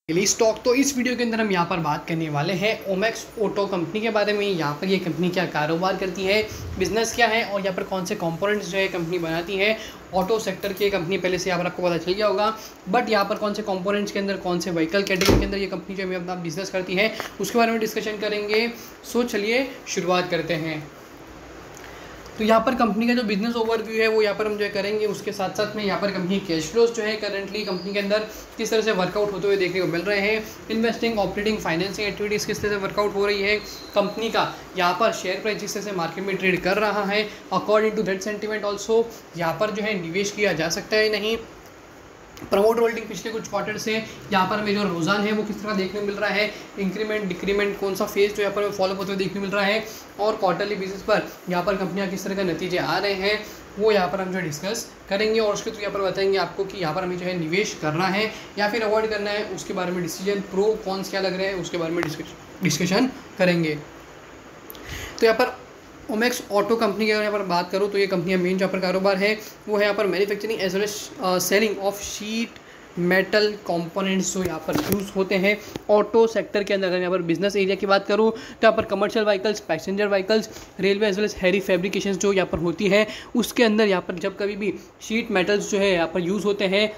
Daily stock. तो इस video के अंदर हम यहाँ पर बात करने वाले हैं ओमेक्स ऑटो कंपनी के बारे में। यहाँ पर ये कंपनी क्या कारोबार करती है, बिजनेस क्या है और यहाँ पर कौन से कंपोनेंट्स जो है कंपनी बनाती है। ऑटो सेक्टर की कंपनी पहले से यहाँ पर आपको पता चल गया होगा, बट यहाँ पर कौन से कंपोनेंट्स के अंदर, कौन से व्हीकल कैटेगरी के अंदर ये कंपनी जो है अपना बिजनेस करती है उसके बारे में डिस्कशन करेंगे। सो चलिए शुरुआत करते हैं। तो यहाँ पर कंपनी का जो बिजनेस ओवरव्यू है वो यहाँ पर हम जो है करेंगे। उसके साथ साथ में यहाँ पर कंपनी कैश फ्लोज जो है करंटली कंपनी के अंदर किस तरह से वर्कआउट होते हुए देखने को मिल रहे हैं, इन्वेस्टिंग, ऑपरेटिंग, फाइनेंसिंग एक्टिविटीज़ किस तरह से वर्कआउट हो रही है, कंपनी का यहाँ पर शेयर प्राइस जिस तरह से मार्केट में ट्रेड कर रहा है, according to that sentiment also यहाँ पर जो है निवेश किया जा सकता है नहीं। प्रमोट होल्डिंग पिछले कुछ क्वार्टर से यहाँ पर हमें जो रुझान है वो किस तरह देखने को मिल रहा है, इंक्रीमेंट डिक्रीमेंट कौन सा फेज जो यहाँ पर फॉलो होते हुए देखने को मिल रहा है, और क्वार्टरली बेसिस पर यहाँ पर कंपनियाँ किस तरह के नतीजे आ रहे हैं वो यहाँ पर हम जो डिस्कस करेंगे। और उसके थ्रू यहाँ पर बताएंगे आपको कि यहाँ पर हमें जो है निवेश करना है या फिर अवॉइड करना है, उसके बारे में डिसीजन, प्रो कॉन्स क्या लग रहे हैं उसके बारे में डिस्कशन करेंगे। तो यहाँ पर ओमेक्स ऑटो कंपनी की अगर यहाँ पर बात करूँ तो ये कंपनियाँ मेन जहाँ पर कारोबार है वो है यहाँ पर manufacturing as well as selling of sheet metal components जो यहाँ पर यूज़ होते हैं ऑटो सेक्टर के अंदर। अगर यहाँ पर बिजनेस एरिया की बात करूँ तो यहाँ पर commercial vehicles, passenger vehicles, railway as well as heavy fabrication जो यहाँ पर होती है उसके अंदर यहाँ पर जब कभी भी शीट मेटल्स जो है यहाँ पर यूज़ होते हैं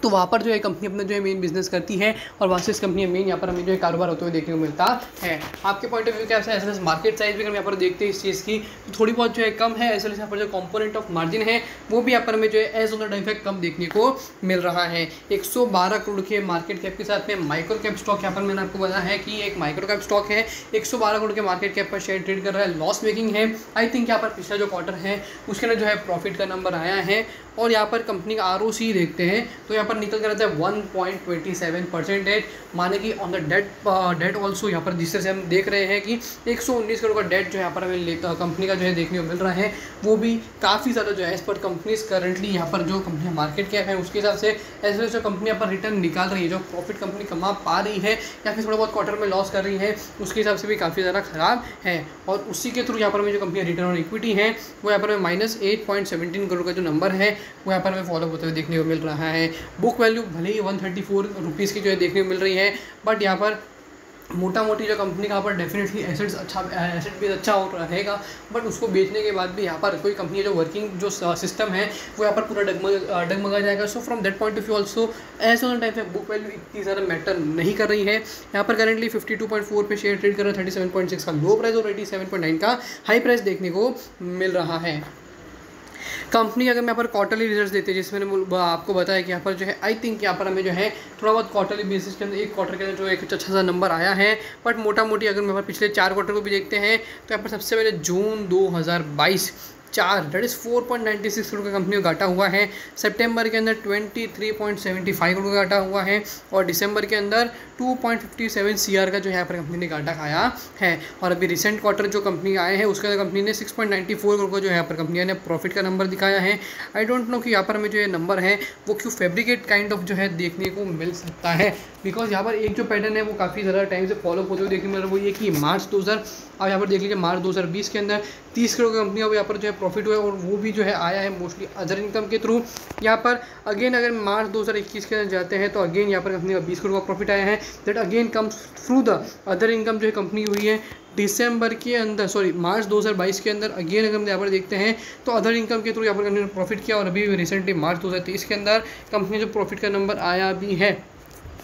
तो वहाँ पर जो है कंपनी अपना जो है मेन बिजनेस करती है और वहाँ से इस कंपनी मेन यहाँ पर हमें जो है कारोबार होते हुए देखने को मिलता है। आपके पॉइंट ऑफ व्यू क्या है, ऐसे मार्केट साइज भी अगर यहाँ पर देखते हैं इस चीज़ की तो थोड़ी बहुत जो है कम है, ऐसे यहाँ पर जो कंपोनेंट ऑफ मार्जिन है वो भी यहाँ पर हमें जो है एज ऑन द इफेक्ट कम देखने को मिल रहा है। 112 करोड़ के मार्केट कैप के साथ में माइक्रो कैप स्टॉक यहाँ पर मैंने आपको बताया है कि एक माइक्रो कैप स्टॉक है, 112 करोड़ के मार्केट कैप पर शेयर ट्रेड कर रहा है, लॉस मेकिंग है। आई थिंक यहाँ पर पिछला जो क्वार्टर है उसके अंदर जो है प्रॉफिट का नंबर आया है। और यहाँ पर कंपनी का ROC देखते हैं तो यहाँ पर निकल कर रहता है 1.27%, माने कि ऑन द डेट ऑल्सो यहाँ पर जिस तरह से हम देख रहे हैं कि 119 करोड़ का डेट जो यहाँ पर हमें कंपनी का जो है देखने को मिल रहा है वो भी काफ़ी ज़्यादा जो है एज पर कंपनीज करंटली यहाँ पर जो कंपनी मार्केट कैप है उसके हिसाब से एज वेल जो कंपनी यहाँ पर रिटर्न निकाल रही है, जो प्रॉफिट कंपनी कमा पा रही है या फिर थोड़ा बहुत क्वार्टर में लॉस कर रही है उसके हिसाब से भी काफ़ी ज़्यादा ख़राब है। और उसी के थ्रू यहाँ पर हमें जो कंपनी रिटर्न ऑन इक्विटी है वो यहाँ पर हमें -8.17 करोड़ का जो नंबर है वो यहाँ पर हमें फॉलो होते हुए देखने को मिल रहा है। बुक वैल्यू भले ही 134 रुपीज़ की जो है देखने को मिल रही है, बट यहाँ पर मोटा मोटी जो कंपनी का यहाँ पर डेफिनेटली एसेट भी अच्छा हो रहेगा, बट उसको बेचने के बाद भी यहाँ पर कोई कंपनी जो वर्किंग जो सिस्टम है वो यहाँ पर पूरा डगमगा जाएगा। So from that point of view also as on time पे बुक वैल्यू इतनी ज़्यादा मैटर नहीं कर रही है। यहाँ पर करेंटली 52.4 पे शेयर ट्रेड कर रहा है, 37.6 का लो प्राइस और 87.9 का हाई प्राइस देखने को मिल रहा है। कंपनी अगर मैं यहाँ पर क्वार्टरली रिजल्ट्स देते हैं जिसमें मैंने आपको बताया कि यहाँ पर जो है आई थिंक यहाँ पर हमें जो है थोड़ा बहुत क्वार्टरली बेसिस के अंदर एक क्वार्टर के अंदर जो एक अच्छा सा नंबर आया है, बट मोटा मोटी अगर मैं पिछले 4 क्वार्टर को भी देखते हैं तो यहाँ पर सबसे पहले जून 2022 दैट इज़ 4.96 करोड़ का कंपनी को घाटा हुआ है, सितंबर के अंदर 23.75 करोड़ का घाटा हुआ है और दिसंबर के अंदर 2.57 CR का जो यहाँ पर कंपनी ने घाटा खाया है। और अभी रिसेंट क्वार्टर जो कंपनी आए हैं उसके अंदर कंपनी ने 6.94 करोड़ का जो यहाँ पर कंपनी ने प्रॉफिट का नंबर दिखाया है। आई डोंट नो कि यहाँ पर हमें जो ये नंबर है वो क्यों फैब्रिकेट काइंड ऑफ जो है देखने को मिल सकता है, बिकॉज यहाँ पर एक जो पैटर्न है वो काफ़ी ज़्यादा टाइम से फॉलो होते हुए देखने को मिल रहा है। वो ये कि मार्च 2000 अब यहाँ पर देख लीजिए मार्च 2020 के अंदर 30 करोड़ की कंपनी यहाँ पर जो है प्रॉफिट हुआ है और वो भी जो है आया है मोस्टली अदर इनकम के थ्रू। यहाँ पर अगेन अगर मार्च 2021 के अंदर जाते हैं तो अगेन यहाँ पर कंपनी का 20 करोड़ का प्रॉफिट आया है, that again comes through the other income जो है कंपनी हुई है। दिसंबर के अंदर मार्च 2022 के अंदर अगेन अगर हम यहाँ पर देखते हैं तो अदर इनकम के थ्रू यहाँ पर कंपनी ने प्रॉफिट किया और अभी रिसेंटली मार्च 2023 के अंदर कंपनी जो प्रॉफिट का नंबर आया भी है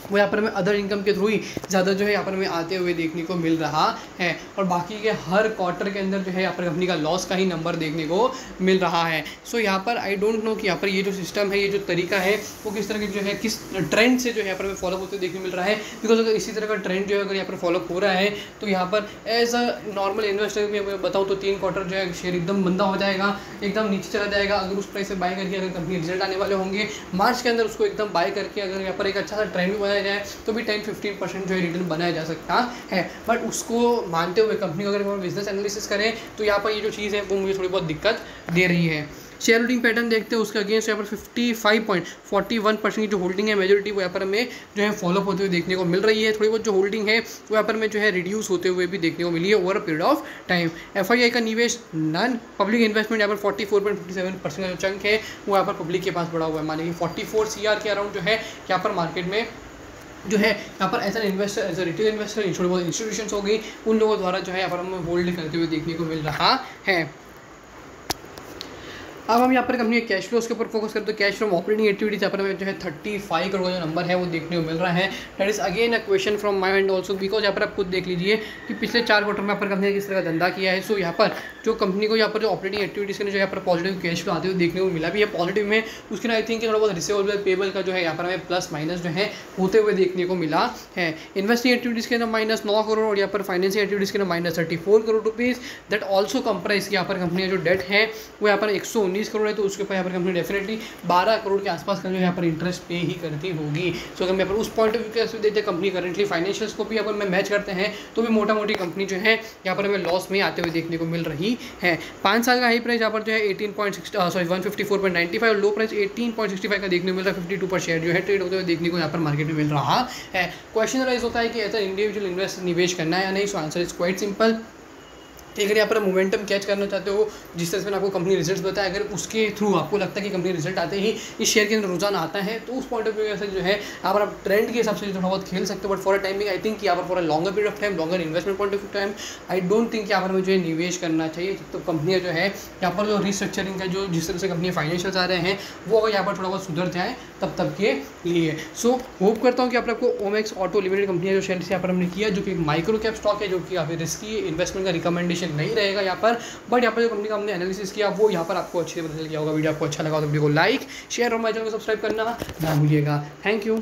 वो यहाँ पर हमें अदर इनकम के थ्रू ही ज़्यादा जो है यहाँ पर हमें आते हुए देखने को मिल रहा है। और बाकी के हर क्वार्टर के अंदर जो है यहाँ पर कंपनी का लॉस का ही नंबर देखने को मिल रहा है। सो यहाँ पर आई डोंट नो कि यहाँ पर ये जो सिस्टम है, ये जो तरीका है वो किस तरह की जो है किस ट्रेंड से जो है यहाँ पर हमें फॉलो होते देखने को मिल रहा है। बिकॉज अगर इसी तरह का ट्रेंड जो है अगर यहाँ पर फॉलो हो रहा है तो यहाँ पर एज अ नॉर्मल इन्वेस्टर में बताऊँ तो 3 क्वार्टर जो है शेयर एकदम मंदा हो जाएगा, एकदम नीचे चला जाएगा। अगर उस प्राइस से बाय करके अगर कंपनी रिजल्ट आने वाले होंगे मार्च के अंदर उसको एकदम बाय करके अगर यहाँ पर एक अच्छा सा ट्रेंड भी बनाया जाए तो भी 10-15% जो है रिटर्न बनाया जा सकता है। बट उसको मानते हुए कंपनी को अगर हम बिजनेस एनालिसिस करें तो यहाँ पर ये जो चीज़ है वो मुझे थोड़ी बहुत दिक्कत दे रही है। शेयर होल्डिंग पैटर्न देखते हैं उसके अगेंस्ट यहाँ पर 55.41% की जो होल्डिंग है मेजोरिटी वो यहाँ पर हमें जो है फॉलो होते हुए देखने को मिल रही है। थोड़ी बहुत जो होल्डिंग है वो यहाँ पर हमें जो है रिड्यूस होते हुए भी देखने को मिली है over a period of time. FII का निवेश नन पब्लिक इन्वेस्टमेंट यहाँ पर 44.57% का जो चंक है वो यहाँ पर पब्लिक के पास बढ़ा हुआ है, माने कि 44 CR के अराउंड जो है यहाँ पर मार्केट में जो है यहाँ पर as an investor, as a retail investor, छोटे बहुत इंस्टीट्यूशंस हो गई, उन लोगों द्वारा जो है यहाँ पर हमें होल्ड करते हुए देखने को मिल रहा है। अब हम यहाँ पर कंपनी के कैश फ्लोज के ऊपर फोकस करते हैं। कैश फ्रॉम ऑपरेटिंग एक्टिविटीज यहाँ पर हमें जो है 35 करोड़ का जो नंबर है वो देखने को मिल रहा है। That is again a question from my and also, because यहाँ पर आप खुद देख लीजिए कि पिछले 4 क्वार्टर में यहाँ पर कंपनी ने किस तरह का धंधा किया है। सो यहाँ पर जो कंपनी को यहाँ पर जो ऑपरेटिंग एक्टिविटीज़ के जो यहाँ पर पॉजिटिव कैश फ्लो आते हुए देखने को मिला भी है पॉजिटिव में, उसके ना आई थिंक थोड़ा बहुत रिसीवेबल पेबल का जो है यहाँ पर हमें प्लस माइनस जो है होते हुए देखने को मिला है। इन्वेस्टिंग एक्टिविटीज़ के अंदर -9 करोड़ और यहाँ पर फाइनेंसिंग एक्टिविटीज़ के अंदर -34 crore rupees. That also comprise यहाँ पर कंपनी का जो डेट है वो यहाँ पर 119 करोड़ है, तो उसके ऊपर यहाँ पर कंपनी डेफिनेटली 12 करोड़ के आसपास का जो यहाँ पर इंटरेस्ट पे ही करती होगी। सो अगर मैं पर उस पॉइंट ऑफ व्यू से देखते कंपनी करेंटली फाइनेंशियल्स को भी अगर मैं मैच करते हैं तो भी मोटा मोटी कंपनी जो है यहाँ पर हमें लॉस में आते हुए देखने को मिल रही है। 5 साल का हाई प्राइस यहाँ पर जो है 154.95 और लो प्राइस 18.65 का देखने को मिल रहा है। 52 पर शेयर जो है ट्रेड होते हुए देखने को यहाँ पर मार्केट में मिल रहा है। क्वेश्चन राइज होता है कि ऐसा इंडिविजुअल इन्वेस्टर निवेश करना है या नहीं। So answer is quite simple. अगर यहाँ पर मोमेंटम कैच करना चाहते हो, जिस तरह से मैंने आपको कंपनी रिजल्ट्स बताया, अगर उसके थ्रू आपको लगता है कि कंपनी रिजल्ट आते ही इस शेयर के अंदर रुझान आता है, तो उस पॉइंट ऑफ व्यू से जो है यहाँ पर आप ट्रेंड के हिसाब से थोड़ा बहुत खेल सकते हो। But for a timing I think यहाँ पर for a longer period of time, longer investment point of time, I don't think यहाँ पर मुझे निवेश करना चाहिए। तो कंपनियाँ जो है यहाँ पर जो रिस्ट्रक्चरिंग का जो जिस तरह से कंपनी फाइनेंशियल्स आ रहे हैं वो अगर यहाँ पर थोड़ा बहुत सुधर जाए तब के लिए। सो होप करता हूँ कि आपको ओमेक्स ऑटो लिमिटेड कंपनी जो शेयर यहाँ पर हमने किया, जो कि माइक्रो कैप स्टॉक है, जो कि काफ़ी रिस्की इन्वेस्टमेंट का रिकमेंडेशन नहीं रहेगा यहाँ पर, बट यहाँ पर जो कंपनी का हमने एनालिसिस किया वो यहाँ पर आपको अच्छे से पता चल गया होगा। वीडियो आपको अच्छा लगा तो वीडियो को लाइक, शेयर और हमारे चैनल को सब्सक्राइब करना ना भूलिएगा। Thank you.